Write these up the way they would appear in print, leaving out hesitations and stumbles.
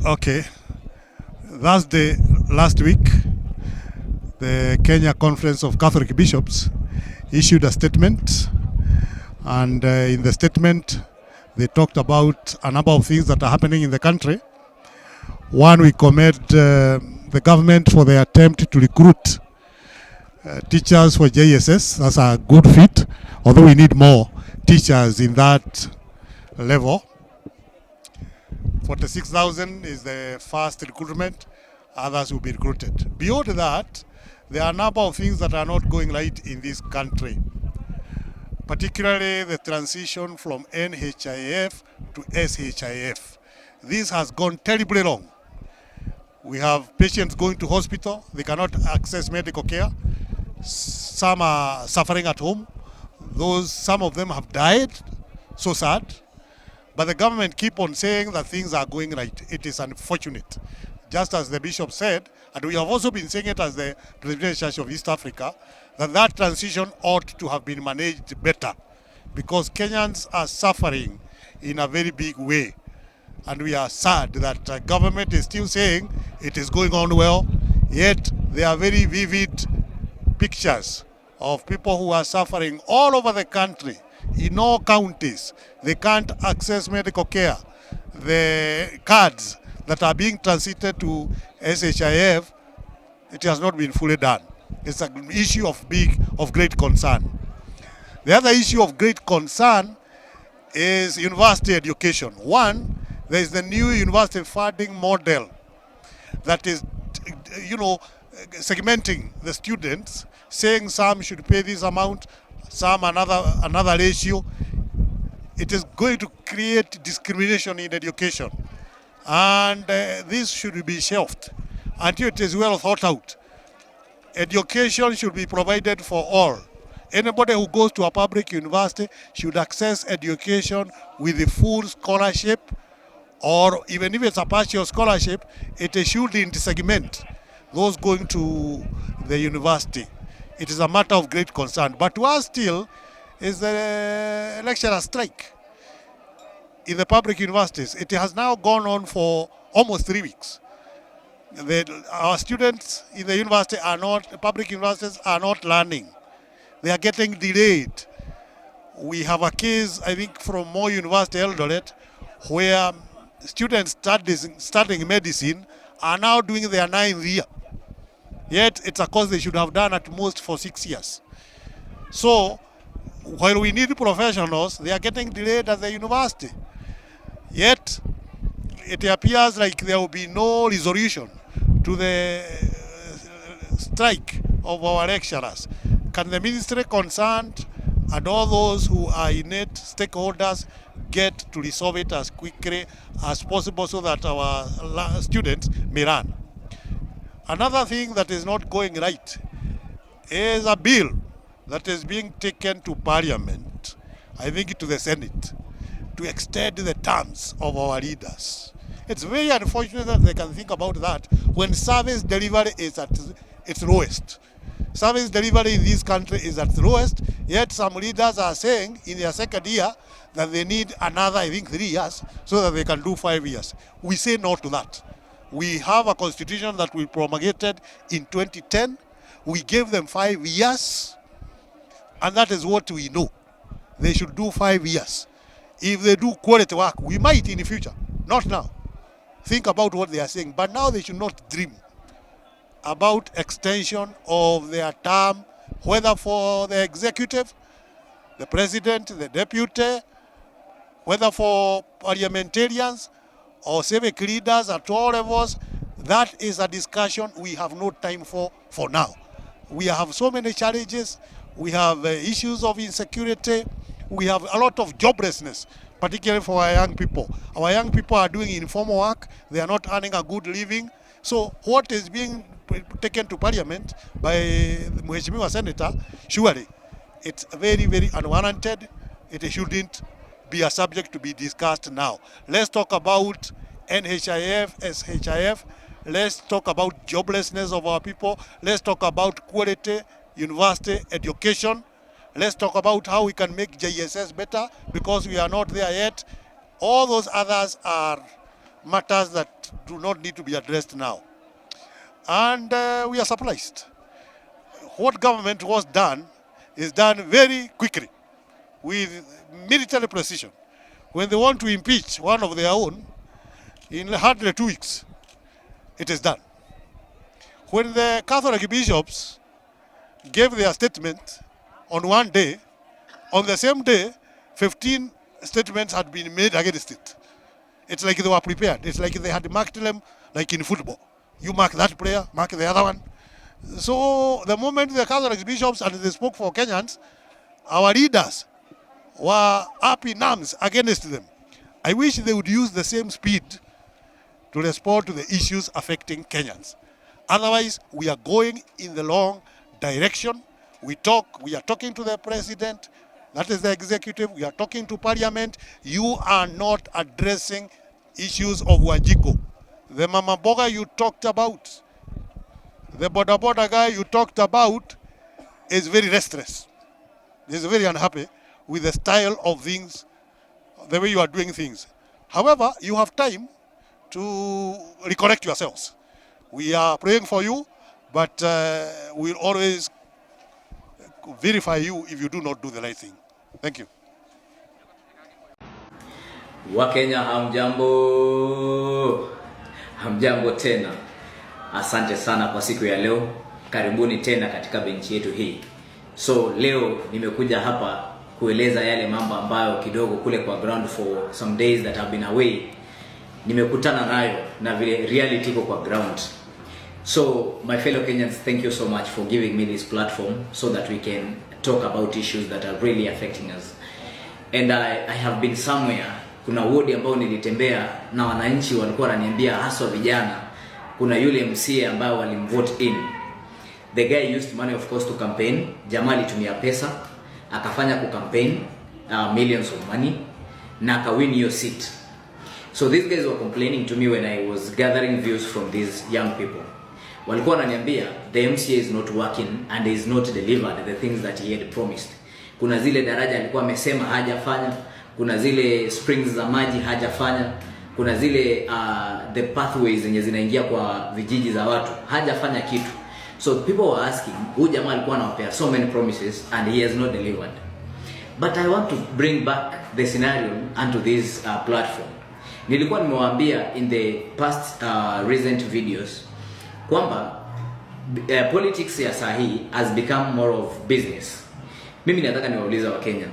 Okay, that's the last week. The Kenya Conference of Catholic Bishops issued a statement, and in the statement, they talked about a number of things that are happening in the country. One, we commend the government for the attempt to recruit teachers for JSS. That's a good fit, although we need more teachers in that level. 46,000 is the first recruitment. Others will be recruited. Beyond that, there are a number of things that are not going right in this country, particularly the transition from NHIF to SHIF. This has gone terribly wrong. We have patients going to hospital, they cannot access medical care. Some are suffering at home. Some of them have died. So sad. But the government keep on saying that things are going right. It is unfortunate. Just as the bishop said, and we have also been saying it as the Presbyterian Church of East Africa, that transition ought to have been managed better, because Kenyans are suffering in a very big way. And we are sad that government is still saying it is going on well, yet there are very vivid pictures of people who are suffering all over the country, in all counties. They can't access medical care. The cards that are being transited to SHIF, it has not been fully done. It's an issue of great concern. The other issue of great concern is university education. One, there is the new university funding model that is, segmenting the students, saying some should pay this amount, some another ratio. It is going to create discrimination in education, and this should be shelved until it is well thought out. Education should be provided for all. Anybody who goes to a public university should access education with a full scholarship, or even if it's a partial scholarship, it shouldn't segment those going to the university. It is a matter of great concern. But to us still is the lecturer strike in the public universities. It has now gone on for almost 3 weeks. Our students in the public universities are not learning. They are getting delayed. We have a case, I think, from Moi University, Eldoret, where students studying medicine are now doing their 9th year. Yet it's a course they should have done at most for 6 years. So while we need professionals, they are getting delayed at the university. Yet it appears like there will be no resolution to the strike of our lecturers. Can the ministry concerned and all those who are in it, stakeholders, get to resolve it as quickly as possible so that our students may learn? Another thing that is not going right is a bill that is being taken to Parliament, I think to the Senate, to extend the terms of our leaders. It's very unfortunate that they can think about that when service delivery is at its lowest. Service delivery in this country is at the lowest, yet some leaders are saying in their second year that they need another, I think, 3 years so that they can do 5 years. We say no to that. We have a constitution that we promulgated in 2010. We gave them 5 years, and that is what we know. They should do 5 years. If they do quality work, we might in the future, not now. Think about what they are saying, but now they should not dream about extension of their term, whether for the executive, the president, the deputy, whether for parliamentarians or civic leaders at all levels. That is a discussion we have no time for now. We have so many challenges. We have issues of insecurity. We have a lot of joblessness, particularly for our young people. Our young people are doing informal work. They are not earning a good living. So what is being taken to Parliament by the Mheshimiwa Senator, surely it's very, very unwarranted. It shouldn't be a subject to be discussed now. Let's talk about NHIF, SHIF. Let's talk about joblessness of our people. Let's talk about quality university education. Let's talk about how we can make JSS better, because we are not there yet. All those others are matters that that do not need to be addressed now. And we are surprised. What government was done is done very quickly with military precision. When they want to impeach one of their own, in hardly 2 weeks, it is done. When the Catholic bishops gave their statement on one day, on the same day, 15 statements had been made against it. It's like they were prepared. It's like they had marked them like in football. You mark that player, mark the other one. So the moment the Catholic bishops and they spoke for Kenyans, our leaders were up in arms against them. I wish they would use the same speed to respond to the issues affecting Kenyans. Otherwise, we are going in the wrong direction. We are talking to the president, that is the executive, we are talking to parliament. You are not addressing issues of Wajiko. The Mama Boga you talked about, the Boda guy you talked about is very restless. He's very unhappy with the style of things, the way you are doing things. However, you have time to recorrect yourselves. We are praying for you, but we'll always verify you if you do not do the right thing. Thank you. Wakenya hamjambo tena. Asante sana kwa siku ya leo. Karibuni tena katika benchi yetu hii. So leo nimekuja hapa kueleza yale mambo ambayo kidogo kule kwa ground for some days that have been away nimekutana nayo na vile reality iko kwa ground. So my fellow Kenyans, thank you so much for giving me this platform so that we can talk about issues that are really affecting us. And I have been somewhere, kuna wodi ambao nilitembea na wananchi walikuwa wananiambia haswa vijana, kuna yule MCA ambao walimvote in. The guy used money of course to campaign. Jamaa alitumia pesa akafanya ku campaign millions of money na akawin hiyo seat. So these guys were complaining to me when I was gathering views from these young people. Walikuwa wananiambia the MCA is not working and is not delivered the things that he had promised. Kuna zile daraja alikuwa amesema hajafanya, kuna zile springs za maji hajafanya, kuna zile the pathways zenye zinaingia kwa vijiji za watu hajafanya kitu. So people were asking, huyu jamaa alikuwa anawapea so many promises and he has not delivered. But I want to bring back the scenario onto this platform. Nilikuwa nimewaambia in the past recent videos kwamba politics ya sahi has become more of business. Mimi nataka niwaulize wa Kenya,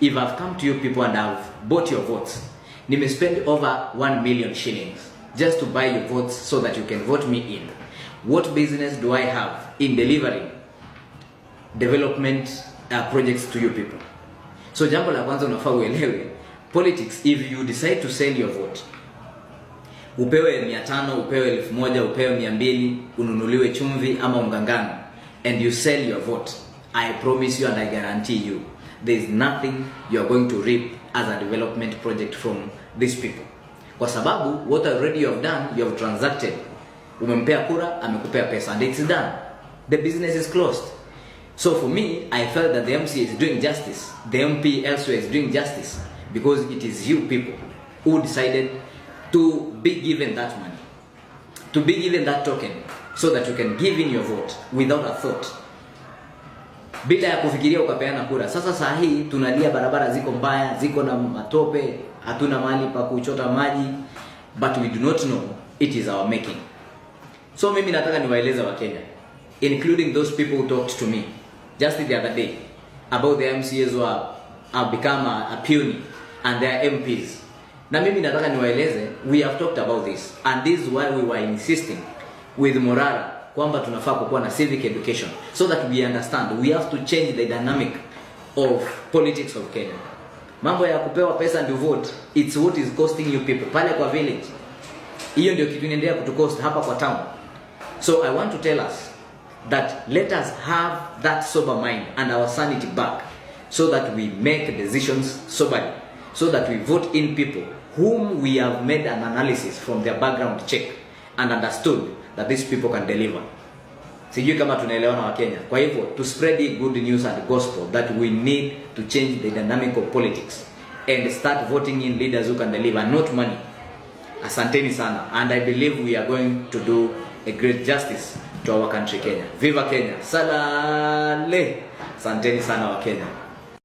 if I've come to you people and I've bought your votes, nime spend over 1 million shillings just to buy your votes so that you can vote me in. What business do I have in delivering development projects to you people? So jambo la kwanza unafaa uelewe, politics, if you decide to sell your vote, upewe 500, upewe 1000, upewe 200, ununuliwe chumvi ama mgangano, and you sell your vote, I promise you and I guarantee you, there is nothing you are going to reap as a development project from these people. Kwa sababu what already you have done, you have transacted. Umempea kura, amekupea pesa, and it's done. The business is closed. So for me, I felt that the MCA is doing justice, the MP elsewhere is doing justice, because it is you people who decided to be given that money, to be given that token, so that you can give in your vote without a thought. Bila ya kufikiria ukapeana kura. Sasa saa hii tunalia barabara ziko mbaya, ziko na matope, hatuna mahali pa kuchota maji, but we do not know it is our making. So mimi nataka niwaeleza wa Kenya, including those people who talked to me just the other day about the MCAs who have become a puny and their MPs. Na mimi nataka niwaeleze, we have talked about this, and this is why we were insisting with Morara kwamba tunafaa kuwa na civic education, so that we understand we have to change the dynamic of politics of Kenya. Mambo ya kupewa pesa ndio vote, it's what is costing you people pale kwa village. Hiyo ndio kitu inaendelea kutukost hapa kwa town. So I want to tell us that let us have that sober mind and our sanity back, so that we make decisions soberly, so that we vote in people whom we have made an analysis from their background check and understood that these people can deliver. Sijui kama tunaelewana wa Kenya. Kwa hivyo to spread the good news and gospel that we need to change the dynamic of politics and start voting in leaders who can deliver, not money. Asanteni sana, and I believe we are going to do a great justice to our country Kenya. Viva Kenya. Salale. Asanteni sana wa Kenya.